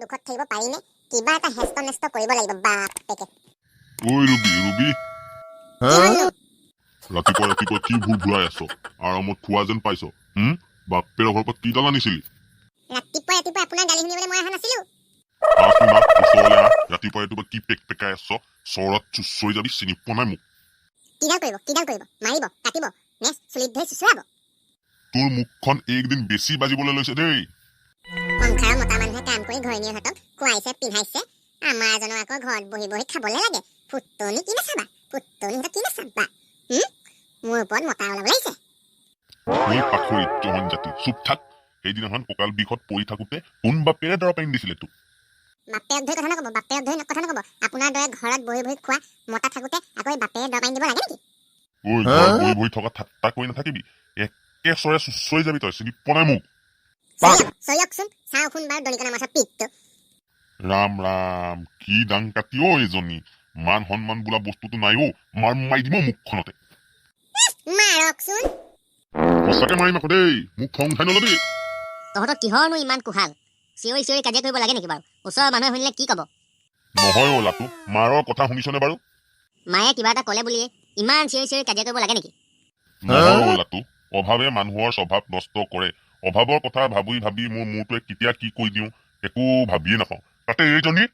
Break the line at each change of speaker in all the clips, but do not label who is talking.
দুখত থাকিব পাৰিনে কিবা এটা হেষ্ট নেষ্ট কৰিব লাগিব বাপেকে
ঐ ৰুবি ৰাতিপুৱা কি ভুল ভুলাই আছ আৰামত খোৱা যেন পাইছ বাপেৰ ঘৰৰ পৰা কি দাল আনিছিলি
ৰাতিপুৱা আপোনাৰ গালি শুনিবলৈ মই অহা নাছিলো
ওচৰলৈ ৰাতিপুৱা কি পেক পেকাই আছ চৰত চুচৰি যাবি চিনি পোৱা নাই মোক
কিডাল কৰিব মাৰিব কাটিব নে চুলিত ধৰি চুচৰাব
তোৰ মুখখন এইকেইদিন বেছি বাজিবলৈ লৈছে দেই
সংসাৰৰ মতা মানুহে কাম কৰি ঘৈণীয়েকহঁতক খুৱাইছে পিন্ধাইছে আমাৰ এজনক আকৌ ঘৰত বহি বহি খাবলৈ লাগে ফুটনি কি নাচাবা মোৰ ওপৰত মতা ওলাব লাগিছে
জাতি চুপ থাক সেইদিনাখন কঁকাল বিষত পৰি থাকোতে কোন বাপেৰে দৰৱ আনি দিছিলে তোক
বাপেৰক ধৰি কথা নকব আপোনাৰ দৰে ঘৰত বহি বহি খোৱা মতা থাকোতে আকৌ বাপেৰে দৰৱ আনি দিব লাগে নেকি
বহি বহি থকা ঠাট্টা কৰি নাথাকিবি একেচৰে চুচৰি যাবি তই চিনি পোৱা নাই মোক
চয়কচোন চাওঁ শুন বাৰু দলিকনা মাছৰ পিকটো
ৰাম ৰাম কি দাং কাটি এজনী মান সন্মান বোলা বস্তুটো নাই মাৰি দিব মুখখনতে
মাৰকচোন
সঁচাকে মাৰিম আকৌ দেই মোক খং উঠাই নলবি
তহঁতৰ কিহৰনো ইমান কোহাল চিঞৰি কাজিয়া কৰিব লাগে নেকি বাৰু ওচৰৰ মানুহে শুনিলে কি কব
নহয় লাটু মাৰৰ কথা শুনিছনে বাৰু
মায়ে কিবা এটা কলে বুলিয়ে ইমান চিঞৰি কাজিয়া কৰিব লাগে নেকি
নহয় লাটু অভাৱে মানুহৰ স্বভাৱ নষ্ট কৰে অভাৱৰ কথা ভাবি ভাবি মোৰ মূৰটোৱে কেতিয়া কি কৈ দিওঁ একো ভাবিয়ে নাপাওঁ তাতে এইজনী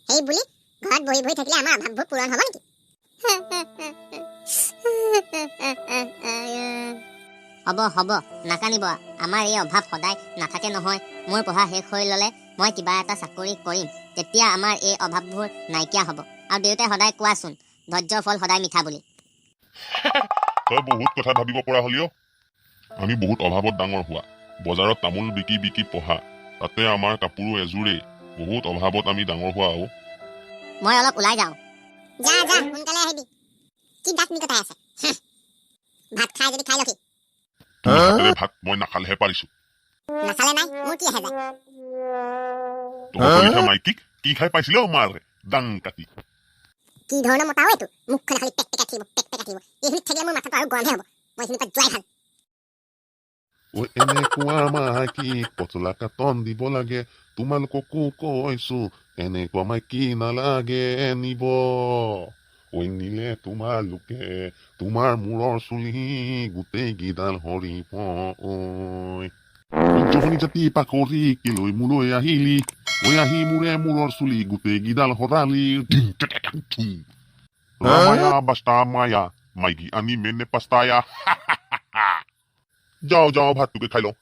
সেই বুলি ঘৰত বহি বহি থাকিলে আমাৰ অভাৱবোৰ পূৰণ হ'ব নেকি হ'ব নাকানিব আমাৰ এই অভাৱ সদায় নাথাকে নহয় মোৰ পঢ়া শেষ হৈ ল'লে মই কিবা এটা চাকৰি কৰিম তেতিয়া আমাৰ এই অভাৱবোৰ নাইকিয়া হ'ব আৰু দেউতাই সদায় কোৱাচোন ধৈৰ্য্যৰ ফল সদায় মিঠা বুলি
তই বহুত কথা ভাবিব পৰা হলিও আমি বহুত অভাৱত ডাঙৰ হোৱা বজাৰত তামোল বিকি পঢ়া তাতে আমাৰ কাপোৰো এযোৰেই বহুত অভাৱত আমি ডাঙৰ হোৱা
মই অলপ ওলাই যাওঁ যা সোনকালে আহিবি কি দাঁত নিকটাই আছে ভাত খাই যদি খাই লখি
ভাত মই নাখালেহে পাৰিছো
নাখালে নাই মোৰ কি আহে যায়
তহঁতৰ মাইকীক কি খাই পাইছিলে মাৰে দাং কাটি
কি ধৰণৰ মতা এইটো মুখখন খালি পেক থাকিব এইখিনিত থাকিলে মোৰ মাথাটো আৰু গৰমহে হ'ব মই এইখিনিৰ পৰা যোৱাই ভাল
এনেকুৱা মাইকী পচলা কাটন দিব লাগে তোমালোককো কৈছো এনেকুৱা মাইকী নালাগে নিব নিলে তোমালোকে তোমাৰ মূৰৰ চুলি গোটেই গিডাল সৰিব জহনী জাতি পাকৰি কিলৈ মোলৈ আহিলি আহি মূৰৰ চুলি গোটেই গিডাল সৰালি ৰামায়া বাস্তা মায়া মাইকী আনি মেনে পাস্তায়া যাও ভাতটোকে খাই লওঁ